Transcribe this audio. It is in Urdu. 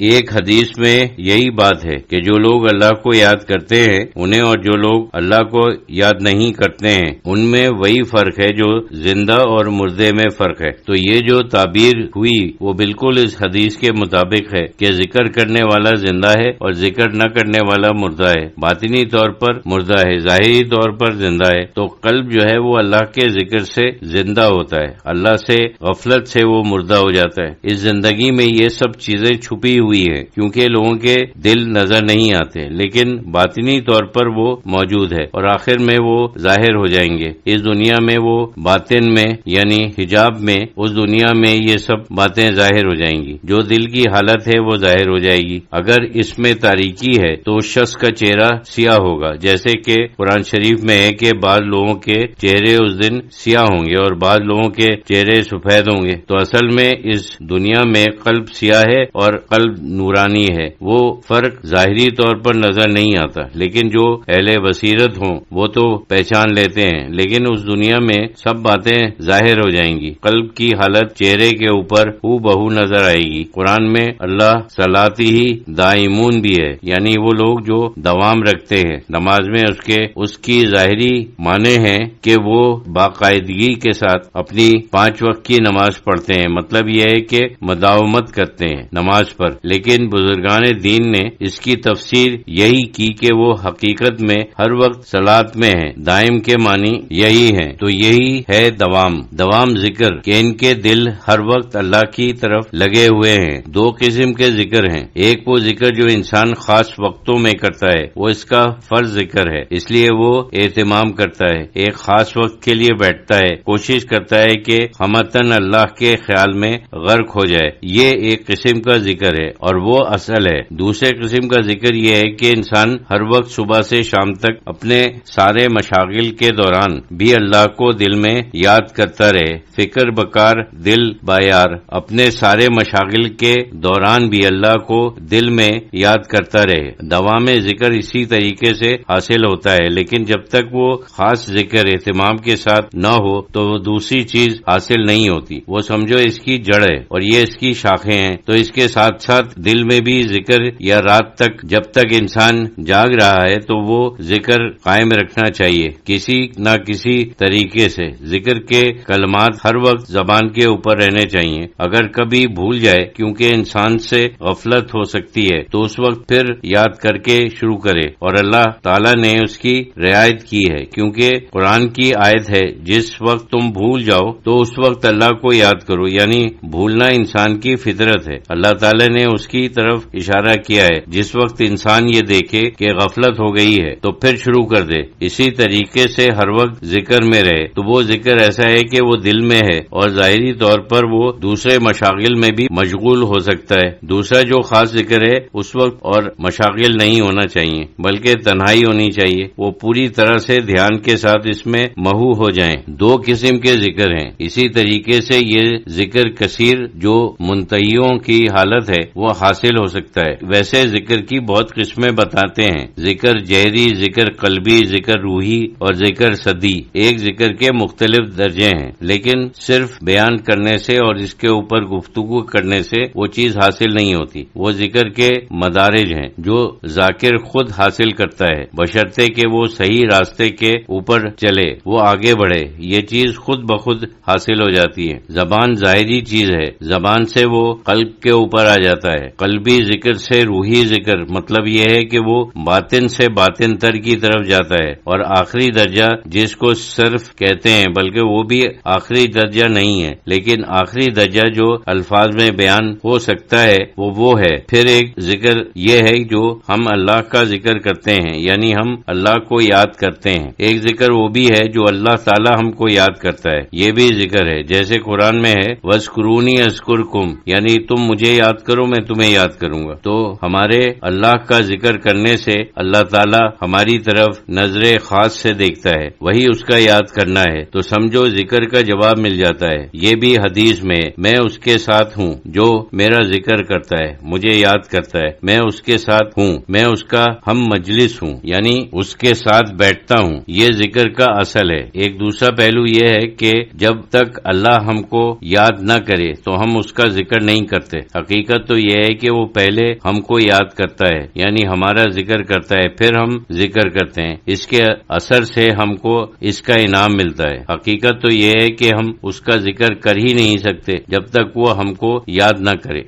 ایک حدیث میں یہی بات ہے کہ جو لوگ اللہ کو یاد کرتے ہیں انہیں اور جو لوگ اللہ کو یاد نہیں کرتے ہیں ان میں وہی فرق ہے جو زندہ اور مردے میں فرق ہے۔ تو یہ جو تعبیر ہوئی وہ بالکل اس حدیث کے مطابق ہے کہ ذکر کرنے والا زندہ ہے اور ذکر نہ کرنے والا مردہ ہے، باطنی طور پر مردہ ہے، ظاہری طور پر زندہ ہے۔ تو قلب جو ہے وہ اللہ کے ذکر سے زندہ ہوتا ہے، اللہ سے غفلت سے وہ مردہ ہو جاتا ہے۔ اس زندگی میں یہ سب چیزیں چھپی ہوئی ہیں کیونکہ لوگوں کے دل نظر نہیں آتے، لیکن باطنی طور پر وہ موجود ہے اور آخر میں وہ ظاہر ہو جائیں گے۔ اس دنیا میں وہ باطن میں یعنی حجاب میں اس دنیا میں یہ سب باتیں ظاہر ہو جائیں گی۔ جو دل کی حالت ہے وہ ظاہر ہو جائے گی۔ اگر اس میں تاریکی ہے تو اس شخص کا چہرہ سیاہ ہوگا، جیسے کہ قرآن شریف میں ہے کہ بعض لوگوں کے چہرے اس دن سیاہ ہوں گے اور بعض لوگوں کے چہرے سفید ہوں گے۔ تو اصل میں اس دنیا میں قلب سیاہ ہے اور قلب نورانی ہے، وہ فرق ظاہری طور پر نظر نہیں آتا، لیکن جو اہل بصیرت ہوں وہ تو پہچان لیتے ہیں۔ لیکن اس دنیا میں سب باتیں ظاہر ہو جائیں گی، قلب کی حالت چہرے کے اوپر ہو بہو نظر آئے گی۔ قرآن میں اللہ صلاتی ہی دائمون بھی ہے، یعنی وہ لوگ جو دوام رکھتے ہیں نماز میں، اس کی ظاہری معنی ہے کہ وہ باقاعدگی کے ساتھ اپنی 5 وقت کی نماز پڑھتے ہیں، مطلب یہ ہے کہ مداومت کرتے ہیں نماز پر۔ لیکن بزرگان دین نے اس کی تفسیر یہی کی کہ وہ حقیقت میں ہر وقت صلاۃ میں ہیں، دائم کے معنی یہی ہیں۔ تو یہی ہے دوام ذکر کہ ان کے دل ہر وقت اللہ کی طرف لگے ہوئے ہیں۔ 2 قسم کے ذکر ہیں، ایک وہ ذکر جو انسان خاص وقتوں میں کرتا ہے، وہ اس کا فرض ذکر ہے، اس لیے وہ اہتمام کرتا ہے، ایک خاص وقت کے لیے بیٹھتا ہے، کوشش کرتا ہے کہ ہمتن اللہ کے خیال میں غرق ہو جائے، یہ ایک قسم کا ذکر ہے اور وہ اصل ہے۔ دوسرے قسم کا ذکر یہ ہے کہ انسان ہر وقت صبح سے شام تک اپنے سارے مشاغل کے دوران بھی اللہ کو دل میں یاد کرتا رہے، فکر بکار دل بایار، اپنے سارے مشاغل کے دوران بھی اللہ کو دل میں یاد کرتا رہے۔ دوام ذکر اسی طریقے سے حاصل ہوتا ہے، لیکن جب تک وہ خاص ذکر اہتمام کے ساتھ نہ ہو تو وہ دوسری چیز حاصل نہیں ہوتی، وہ سمجھو اس کی جڑ ہے اور یہ اس کی شاخیں ہیں۔ تو اس کے ساتھ ساتھ دل میں بھی ذکر یا رات تک جب تک انسان جاگ رہا ہے تو وہ ذکر قائم رکھنا چاہیے کسی نہ کسی طریقے سے۔ ذکر کے کلمات ہر وقت زبان کے اوپر رہنے چاہیے، اگر کبھی بھول جائے کیونکہ انسان سے غفلت ہو سکتی ہے تو اس وقت پھر یاد کر کے شروع کرے، اور اللہ تعالیٰ نے اس کی رعایت کی ہے کیونکہ قرآن کی آیت ہے جس وقت تم بھول جاؤ تو اس وقت اللہ کو یاد کرو، یعنی بھولنا انسان کی فطرت ہے۔ اللہ تعالیٰ نے اس کی طرف اشارہ کیا ہے، جس وقت انسان یہ دیکھے کہ غفلت ہو گئی ہے تو پھر شروع کر دے، اسی طریقے سے ہر وقت ذکر میں رہے۔ تو وہ ذکر ایسا ہے کہ وہ دل میں ہے اور ظاہری طور پر وہ دوسرے مشاغل میں بھی مشغول ہو سکتا ہے۔ دوسرا جو خاص ذکر ہے اس وقت اور مشاغل نہیں ہونا چاہیے بلکہ تنہائی ہونی چاہیے، وہ پوری طرح سے دھیان کے ساتھ اس میں محو ہو جائیں۔ 2 قسم کے ذکر ہیں، اسی طریقے سے یہ ذکر کثیر جو منتہیوں کی حالت ہے وہ حاصل ہو سکتا ہے۔ ویسے ذکر کی بہت قسمیں بتاتے ہیں، ذکر جہری، ذکر قلبی، ذکر روحی اور ذکر صدی۔ ایک ذکر کے مختلف درجے ہیں، لیکن صرف بیان کرنے سے اور اس کے اوپر گفتگو کرنے سے وہ چیز حاصل نہیں ہوتی۔ وہ ذکر کے مدارج ہیں جو ذاکر خود حاصل کرتا ہے، بشرطے کہ وہ صحیح راستے کے اوپر چلے، وہ آگے بڑھے، یہ چیز خود بخود حاصل ہو جاتی ہے۔ زبان ظاہری چیز ہے، زبان سے وہ قلب کے اوپر آ جاتا ہے۔ قلبی ذکر سے روحی ذکر، مطلب یہ ہے کہ وہ باطن سے باطن تر کی طرف جاتا ہے، اور آخری درجہ جس کو صرف کہتے ہیں، بلکہ وہ بھی آخری درجہ نہیں ہے، لیکن آخری درجہ جو الفاظ میں بیان ہو سکتا ہے وہ ہے۔ پھر ایک ذکر یہ ہے جو ہم اللہ کا ذکر کرتے ہیں، یعنی ہم اللہ کو یاد کرتے ہیں۔ ایک ذکر وہ بھی ہے جو اللہ تعالی ہم کو یاد کرتا ہے، یہ بھی ذکر ہے، جیسے قرآن میں ہے وَاذْكُرُونِي أَذْكُرْكُمْ، یعنی تم مجھے یاد کرو میں تمہیں یاد کروں گا۔ تو ہمارے اللہ کا ذکر کرنے سے اللہ تعالی ہماری طرف نظر خاص سے دیکھتا ہے، وہی اس کا یاد کرنا ہے۔ تو سمجھو ذکر کا جواب مل جاتا ہے۔ یہ بھی حدیث میں میں اس کے ساتھ ہوں جو میرا ذکر کرتا ہے، مجھے یاد کرتا ہے، میں اس کے ساتھ ہوں، میں اس کا ہم مجلس ہوں، یعنی اس کے ساتھ بیٹھتا ہوں، یہ ذکر کا اصل ہے۔ ایک دوسرا پہلو یہ ہے کہ جب تک اللہ ہم کو یاد نہ کرے تو ہم اس کا ذکر نہیں کرتے۔ حقیقت تو یہ ہے کہ وہ پہلے ہم کو یاد کرتا ہے، یعنی ہمارا ذکر کرتا ہے، پھر ہم ذکر کرتے ہیں، اس کے اثر سے ہم کو اس کا انعام ملتا ہے۔ حقیقت تو یہ ہے کہ ہم اس کا ذکر کر ہی نہیں سکتے جب تک وہ ہم کو یاد نہ کرے۔